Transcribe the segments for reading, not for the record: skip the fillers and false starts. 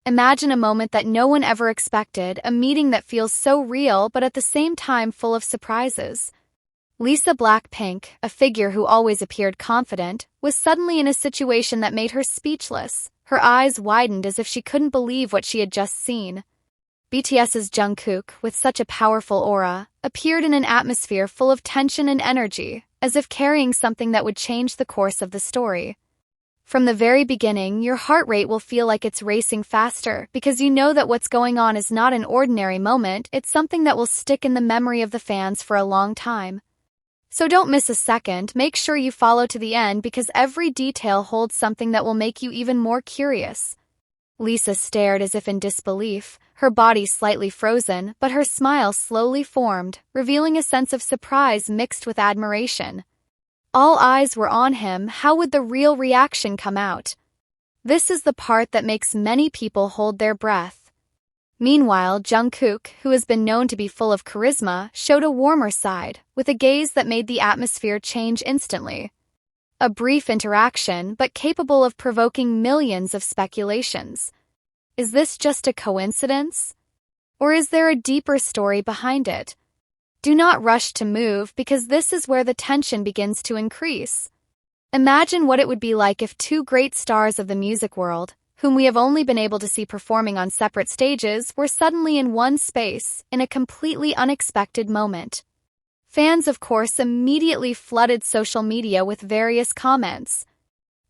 Imagine a moment that no one ever expected, a meeting that feels so real but at the same time full of surprises. Lisa BLACKPINK, a figure who always appeared confident, was suddenly in a situation that made her speechless. Her eyes widened as if she couldn't believe what she had just seen. BTS's Jungkook, with such a powerful aura, appeared in an atmosphere full of tension and energy, as if carrying something that would change the course of the story. From the very beginning, your heart rate will feel like it's racing faster because you know that what's going on is not an ordinary moment, it's something that will stick in the memory of the fans for a long time. So don't miss a second, make sure you follow to the end because every detail holds something that will make you even more curious. Lisa stared as if in disbelief, her body slightly frozen, but her smile slowly formed, revealing a sense of surprise mixed with admiration. All eyes were on him. How would the real reaction come out? This is the part that makes many people hold their breath. Meanwhile, Jungkook, who has been known to be full of charisma, showed a warmer side, with a gaze that made the atmosphere change instantly. A brief interaction, but capable of provoking millions of speculations. Is this just a coincidence? Or is there a deeper story behind it? Do not rush to move because this is where the tension begins to increase. Imagine what it would be like if two great stars of the music world, whom we have only been able to see performing on separate stages, were suddenly in one space, in a completely unexpected moment. Fans, of course, immediately flooded social media with various comments.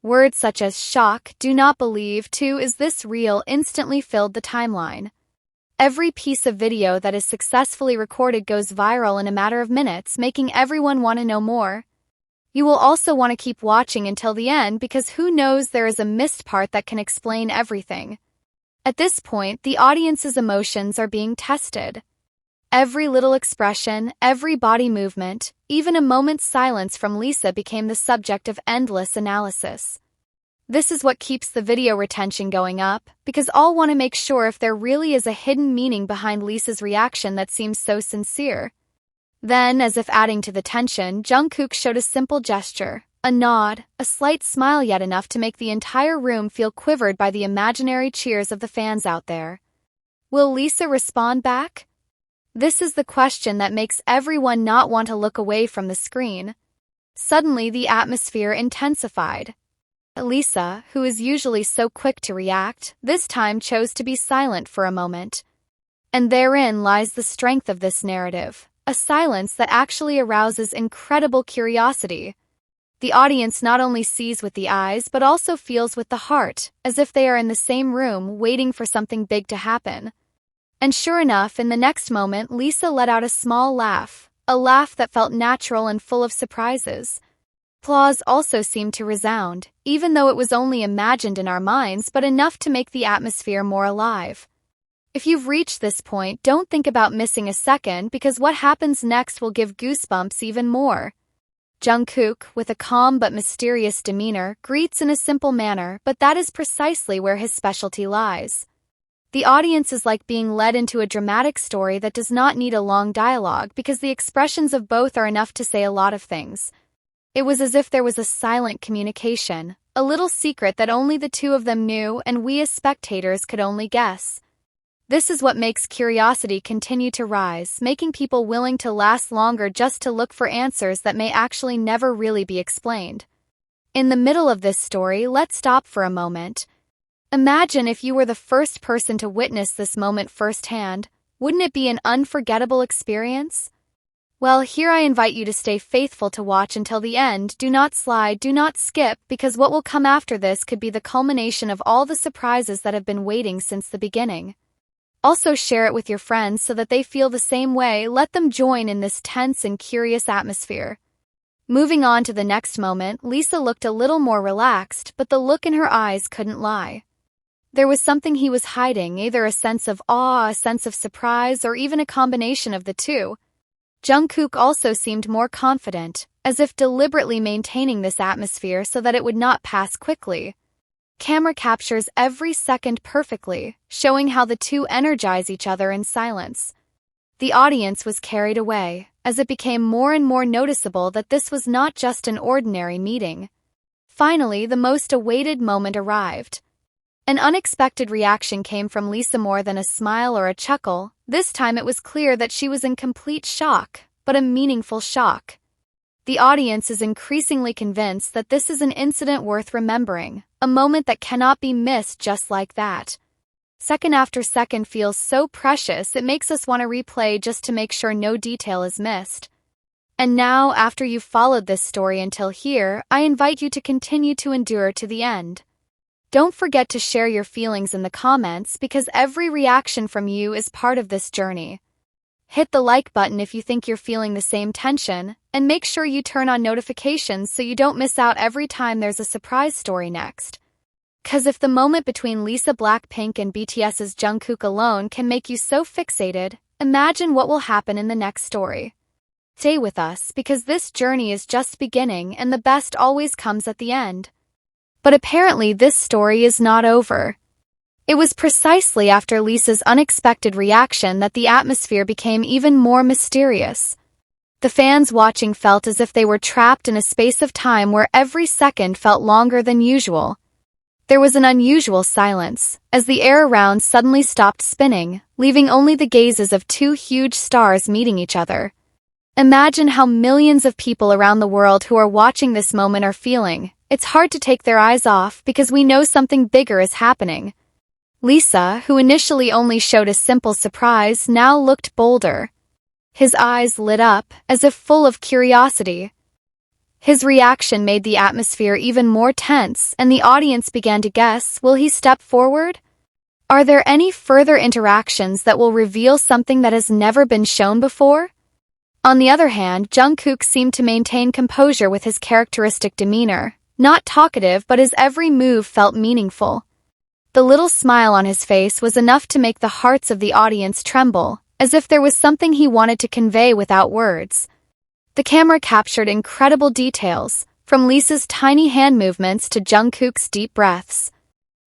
Words such as shock, do not believe, is this real instantly filled the timeline. Every piece of video that is successfully recorded goes viral in a matter of minutes, making everyone want to know more. You will also want to keep watching until the end because who knows, there is a missed part that can explain everything. At this point, the audience's emotions are being tested. Every little expression, every body movement, even a moment's silence from Lisa became the subject of endless analysis. This is what keeps the video retention going up, because all want to make sure if there really is a hidden meaning behind Lisa's reaction that seems so sincere. Then, as if adding to the tension, Jungkook showed a simple gesture, a nod, a slight smile, yet enough to make the entire room feel quivered by the imaginary cheers of the fans out there. Will Lisa respond back? This is the question that makes everyone not want to look away from the screen. Suddenly, the atmosphere intensified. Lisa, who is usually so quick to react, this time chose to be silent for a moment. And therein lies the strength of this narrative, a silence that actually arouses incredible curiosity. The audience not only sees with the eyes but also feels with the heart, as if they are in the same room waiting for something big to happen. And sure enough, in the next moment, Lisa let out a small laugh, a laugh that felt natural and full of surprises. Applause also seemed to resound, even though it was only imagined in our minds, but enough to make the atmosphere more alive. If you've reached this point, don't think about missing a second because what happens next will give goosebumps even more. Jungkook, with a calm but mysterious demeanor, greets in a simple manner, but that is precisely where his specialty lies. The audience is like being led into a dramatic story that does not need a long dialogue because the expressions of both are enough to say a lot of things. It was as if there was a silent communication, a little secret that only the two of them knew and we as spectators could only guess. This is what makes curiosity continue to rise, making people willing to last longer just to look for answers that may actually never really be explained. In the middle of this story, let's stop for a moment. Imagine if you were the first person to witness this moment firsthand. Wouldn't it be an unforgettable experience? Well, here I invite you to stay faithful to watch until the end. Do not slide, do not skip, because what will come after this could be the culmination of all the surprises that have been waiting since the beginning. Also share it with your friends so that they feel the same way. Let them join in this tense and curious atmosphere. Moving on to the next moment, Lisa looked a little more relaxed, but the look in her eyes couldn't lie. There was something he was hiding, either a sense of awe, a sense of surprise, or even a combination of the two. Jungkook also seemed more confident, as if deliberately maintaining this atmosphere so that it would not pass quickly. Camera captures every second perfectly, showing how the two energize each other in silence. The audience was carried away, as it became more and more noticeable that this was not just an ordinary meeting. Finally, the most awaited moment arrived. An unexpected reaction came from Lisa. More than a smile or a chuckle, this time it was clear that she was in complete shock, but a meaningful shock. The audience is increasingly convinced that this is an incident worth remembering, a moment that cannot be missed just like that. Second after second feels so precious it makes us want to replay just to make sure no detail is missed. And now, after you've followed this story until here, I invite you to continue to endure to the end. Don't forget to share your feelings in the comments because every reaction from you is part of this journey. Hit the like button if you think you're feeling the same tension, and make sure you turn on notifications so you don't miss out every time there's a surprise story next. 'Cause if the moment between Lisa BLACKPINK and BTS's Jungkook alone can make you so fixated, imagine what will happen in the next story. Stay with us because this journey is just beginning and the best always comes at the end. But apparently this story is not over. It was precisely after Lisa's unexpected reaction that the atmosphere became even more mysterious. The fans watching felt as if they were trapped in a space of time where every second felt longer than usual. There was an unusual silence, as the air around suddenly stopped spinning, leaving only the gazes of two huge stars meeting each other. Imagine how millions of people around the world who are watching this moment are feeling. It's hard to take their eyes off because we know something bigger is happening. Lisa, who initially only showed a simple surprise, now looked bolder. His eyes lit up, as if full of curiosity. His reaction made the atmosphere even more tense, and the audience began to guess, will he step forward? Are there any further interactions that will reveal something that has never been shown before? On the other hand, Jungkook seemed to maintain composure with his characteristic demeanor. Not talkative, but his every move felt meaningful. The little smile on his face was enough to make the hearts of the audience tremble, as if there was something he wanted to convey without words. The camera captured incredible details, from Lisa's tiny hand movements to Jungkook's deep breaths.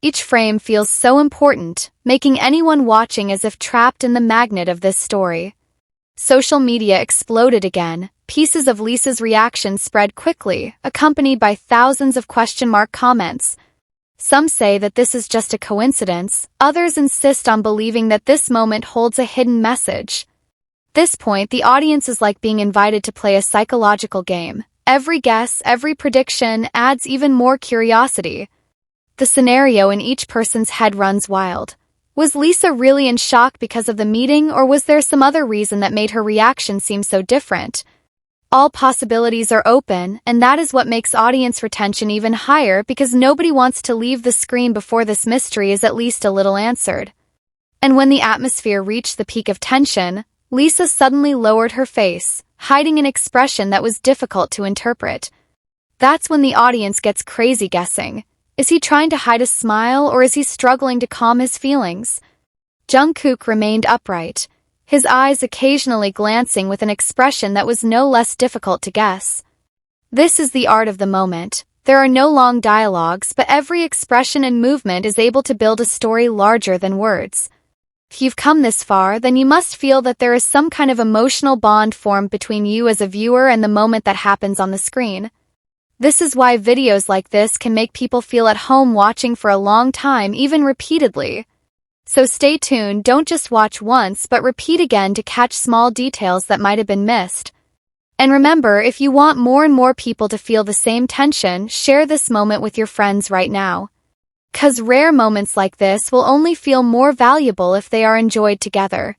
Each frame feels so important, making anyone watching as if trapped in the magnet of this story. Social media exploded again. Pieces of Lisa's reaction spread quickly, accompanied by thousands of question mark comments. Some say that this is just a coincidence, others insist on believing that this moment holds a hidden message. At this point, the audience is like being invited to play a psychological game. Every guess, every prediction adds even more curiosity. The scenario in each person's head runs wild. Was Lisa really in shock because of the meeting, or was there some other reason that made her reaction seem so different? All possibilities are open, and that is what makes audience retention even higher because nobody wants to leave the screen before this mystery is at least a little answered. And when the atmosphere reached the peak of tension, Lisa suddenly lowered her face, hiding an expression that was difficult to interpret. That's when the audience gets crazy guessing. Is he trying to hide a smile, or is he struggling to calm his feelings? Jungkook remained upright, his eyes occasionally glancing with an expression that was no less difficult to guess. This is the art of the moment. There are no long dialogues, but every expression and movement is able to build a story larger than words. If you've come this far, then you must feel that there is some kind of emotional bond formed between you as a viewer and the moment that happens on the screen. This is why videos like this can make people feel at home watching for a long time, even repeatedly. So stay tuned, don't just watch once but repeat again to catch small details that might have been missed. And remember, if you want more and more people to feel the same tension, share this moment with your friends right now. 'Cause rare moments like this will only feel more valuable if they are enjoyed together.